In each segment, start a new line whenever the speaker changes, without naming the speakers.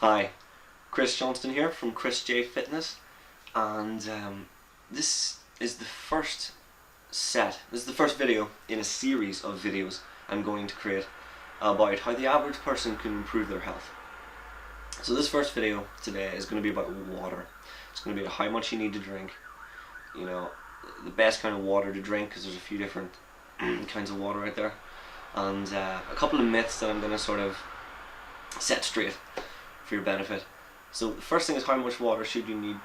Hi, Chris Johnston here from Chrisjfitness, and this is the first this is the first video in a series of videos I'm going to create about how the average person can improve their health. So this first video today is going to be about water. It's going to be about how much you need to drink, you know, the best kind of water to drink, because there's a few different kinds of water out there, and a couple of myths that I'm going to sort of set straight for your benefit. So the first thing is, how much water should you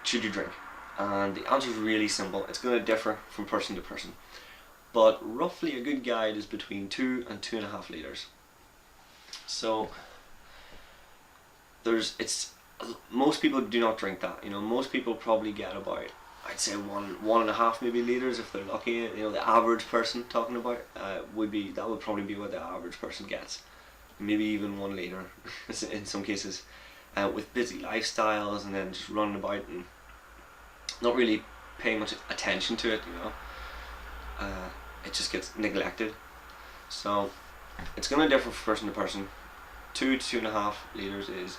drink? And the answer is really simple. It's going to differ from person to person, but roughly a good guide is between 2 and 2.5 liters. So most people do not drink that. Most people probably get about, I'd say, 1.5 maybe liters if they're lucky. The average person talking about that would probably be what the average person gets. Maybe even 1 liter in some cases, with busy lifestyles and then just running about and not really paying much attention to it. It just gets neglected. So it's going to differ from person to person. 2 to 2.5 liters is,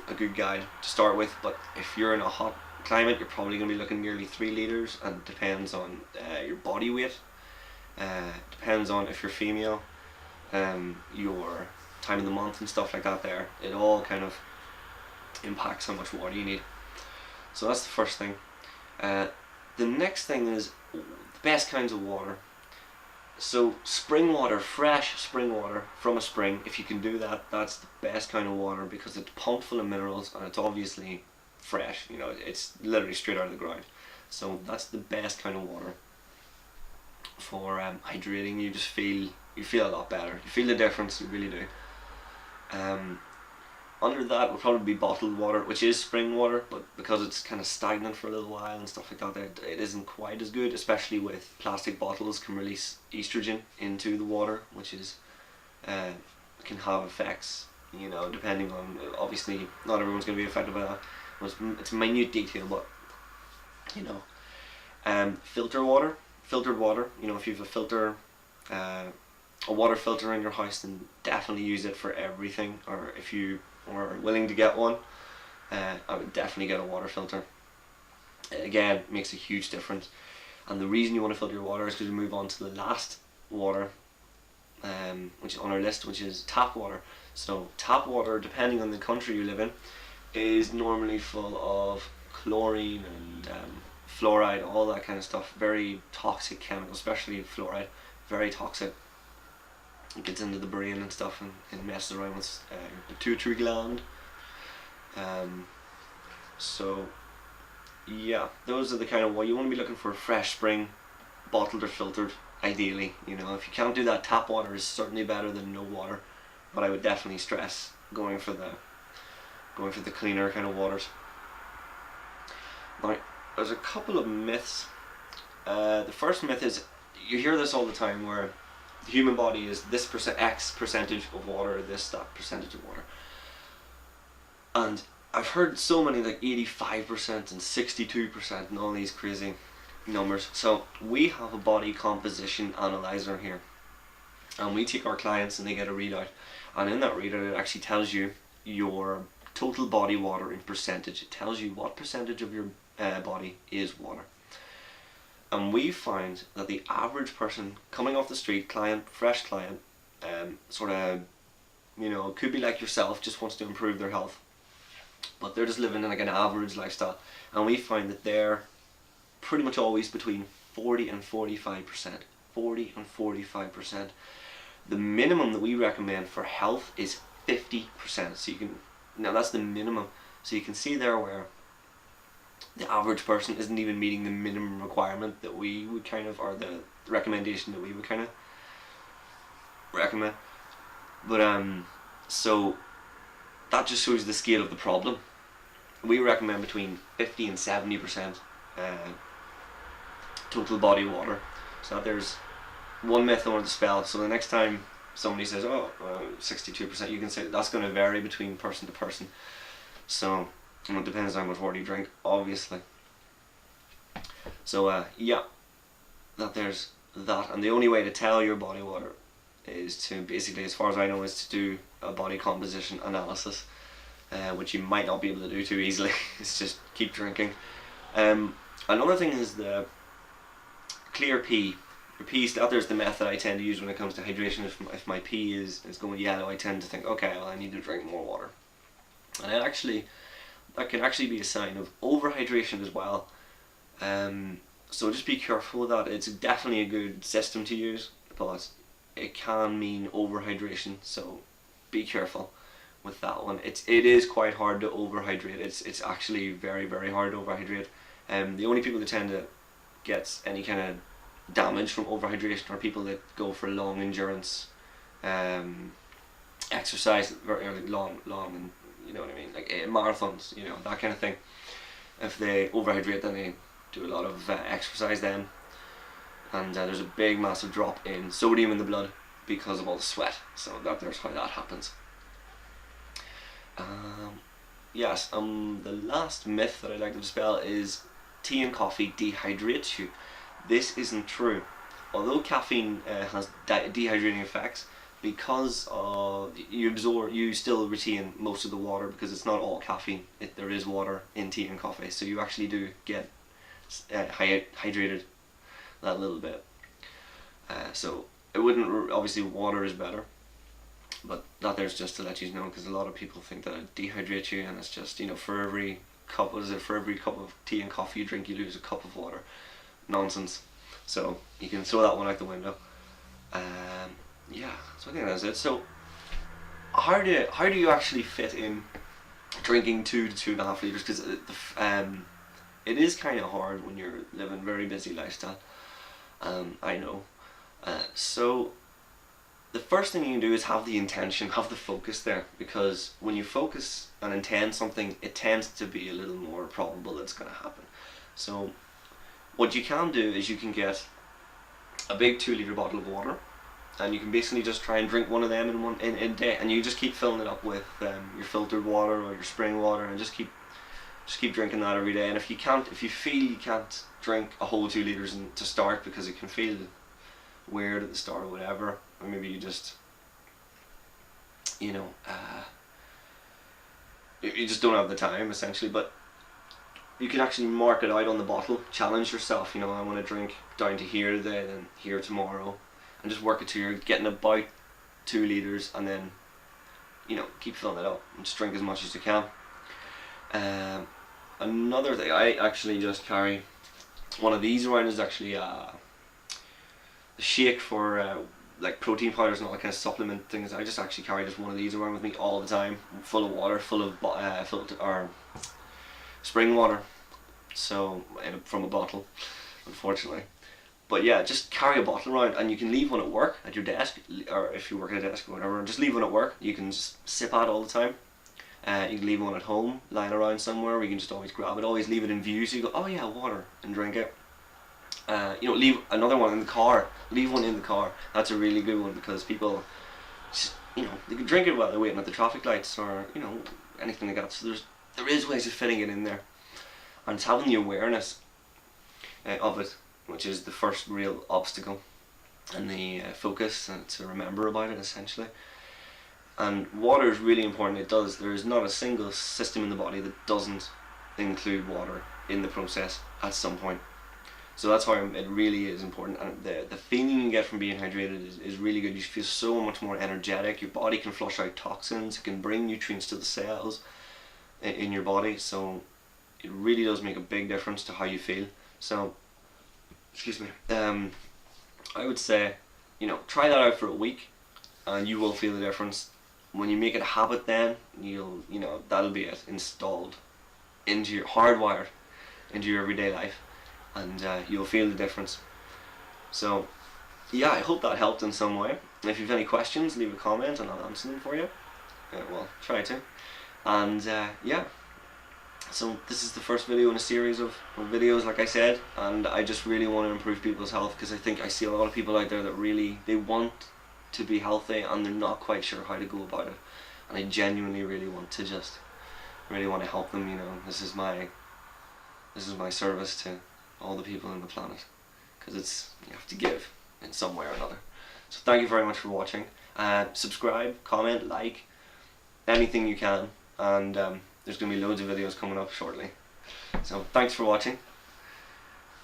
a good guide to start with. But if you're in a hot climate, you're probably going to be looking nearly 3 liters, and it depends on your body weight. Depends on if you're female, your time of the month and stuff like that. It all kind of impacts how much water you need. So that's the first thing. The next thing is the best kinds of water. So spring water, fresh spring water from a spring, if you can do that, that's the best kind of water, because it's pumped full of minerals and it's obviously fresh. It's literally straight out of the ground. So that's the best kind of water for hydrating. You feel a lot better. You feel the difference, you really do. Under that would probably be bottled water, which is spring water, but because it's kind of stagnant for a little while and stuff like that, it isn't quite as good, especially with plastic bottles can release estrogen into the water, which is can have effects, depending on, obviously not everyone's going to be affected by that. It's minute detail, but filtered water, if you have a water filter in your house, then definitely use it for everything. Or if you are willing to get one, I would definitely get a water filter. Again, it makes a huge difference. And the reason you want to filter your water is because we move on to the last water, which is on our list, which is tap water. So tap water, depending on the country you live in, is normally full of chlorine and fluoride, all that kind of stuff. Very toxic chemicals, especially fluoride. Very toxic. It gets into the brain and stuff, and it messes around with the pituitary gland. So yeah, those are the kind of what you want to be looking for. Fresh spring, bottled or filtered, ideally. If you can't do that, tap water is certainly better than no water, but I would definitely stress going for the cleaner kind of waters. Now, there's a couple of myths. The first myth is, you hear this all the time, where the human body is this X percentage of water, that percentage of water. And I've heard so many, like 85% and 62% and all these crazy numbers. So we have a body composition analyzer here, and we take our clients and they get a readout, and in that readout it actually tells you your total body water in percentage. It tells you what percentage of your body is water. And we find that the average person coming off the street, fresh client, could be like yourself, just wants to improve their health, but they're just living in like an average lifestyle. And we find that they're pretty much always between 40 and 45%. 40 and 45%. The minimum that we recommend for health is 50%. So now that's the minimum. So you can see there where the average person isn't even meeting the minimum requirement that we would or the recommendation that we would recommend. But so that just shows the scale of the problem. We recommend between 50 and 70% total body water. So there's one myth I wanted to spell. So the next time somebody says, 62%, you can say that's going to vary between person to person. So it depends on how much water you drink, obviously. So yeah, that there's that, and the only way to tell your body water is to basically, as far as I know, is to do a body composition analysis, which you might not be able to do too easily. It's just keep drinking. Another thing is the clear pee. Your pee stutter is the method I tend to use when it comes to hydration. If my pee is going yellow, I tend to think, okay, well, I need to drink more water. And that can actually be a sign of overhydration as well. So just be careful with that. It's definitely a good system to use, but it can mean overhydration. So be careful with that one. It is quite hard to overhydrate. It's actually very, very hard to overhydrate. The only people that tend to get any kind of damage from overhydration are people that go for long endurance exercise, very long, and you know what I mean, like marathons, you know, that kind of thing. If they overhydrate, then they do a lot of exercise then, and there's a big massive drop in sodium in the blood because of all the sweat. So there's how that happens. Yes, the last myth that I'd like to dispel is tea and coffee dehydrates you. This isn't true. Although caffeine has dehydrating effects, because you still retain most of the water, because it's not all caffeine. There is water in tea and coffee, so you actually do get hydrated that little bit. So it wouldn't, obviously water is better, but that there's just to let you know, because a lot of people think that it dehydrates you, and it's just, you know, for every cup of tea and coffee you drink, you lose a cup of water. Nonsense. So you can throw that one out the window. Yeah, so I think that's it. So how do you actually fit in drinking 2 to 2.5 liters? Because it is kind of hard when you're living a very busy lifestyle. I know. So the first thing you can do is have the intention, have the focus there, because when you focus and intend something, it tends to be a little more probable that it's going to happen. So what you can do is you can get a big 2-liter bottle of water, and you can basically just try and drink one of them in a day, and you just keep filling it up with your filtered water or your spring water, and just keep drinking that every day. And if you feel you can't drink a whole 2 liters to start, because it can feel weird at the start or whatever, or maybe you just, you know, you just don't have the time essentially, but you can actually mark it out on the bottle, challenge yourself, you know, I want to drink down to here today, then here tomorrow, and just work it to you're getting about 2 liters, and then, you know, keep filling it up and just drink as much as you can. Another thing, I actually just carry one of these around. Is actually a shake for like protein powders and all that kind of supplement things. I just actually carry just one of these around with me all the time, full of water, full of spring water, so from a bottle, unfortunately. But yeah, just carry a bottle around, and you can leave one at work at your desk, or if you work at a desk or whatever, just leave one at work. You can just sip out all the time. You can leave one at home, lying around somewhere where you can just always grab it. Always leave it in view, so you go, oh yeah, water, and drink it. You know, leave another one in the car. Leave one in the car. That's a really good one, because people, just, you know, they can drink it while they're waiting at the traffic lights, or, you know, anything like that. So there is ways of fitting it in there, and it's having the awareness of it, which is the first real obstacle, and the focus, and to remember about it essentially. And water is really important. There is not a single system in the body that doesn't include water in the process at some point. So that's why it really is important, and the feeling you get from being hydrated is really good. You feel so much more energetic. Your body can flush out toxins. It can bring nutrients to the cells in your body. So it really does make a big difference to how you feel. So, excuse me. I would say, you know, try that out for a week, and you will feel the difference. When you make it a habit, then you know, that'll be it, installed into your, hardwired into your everyday life, and you'll feel the difference. So yeah, I hope that helped in some way. If you have any questions, leave a comment and I'll answer them for you. Well, try to. And yeah, so this is the first video in a series of videos, like I said, and I just really want to improve people's health, because I think I see a lot of people out there that really, they want to be healthy and they're not quite sure how to go about it, and I genuinely really want to help them. You know, this is my service to all the people on the planet, because you have to give in some way or another. So thank you very much for watching. Subscribe, comment, like, anything you can, and there's going to be loads of videos coming up shortly. So thanks for watching.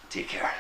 Take care.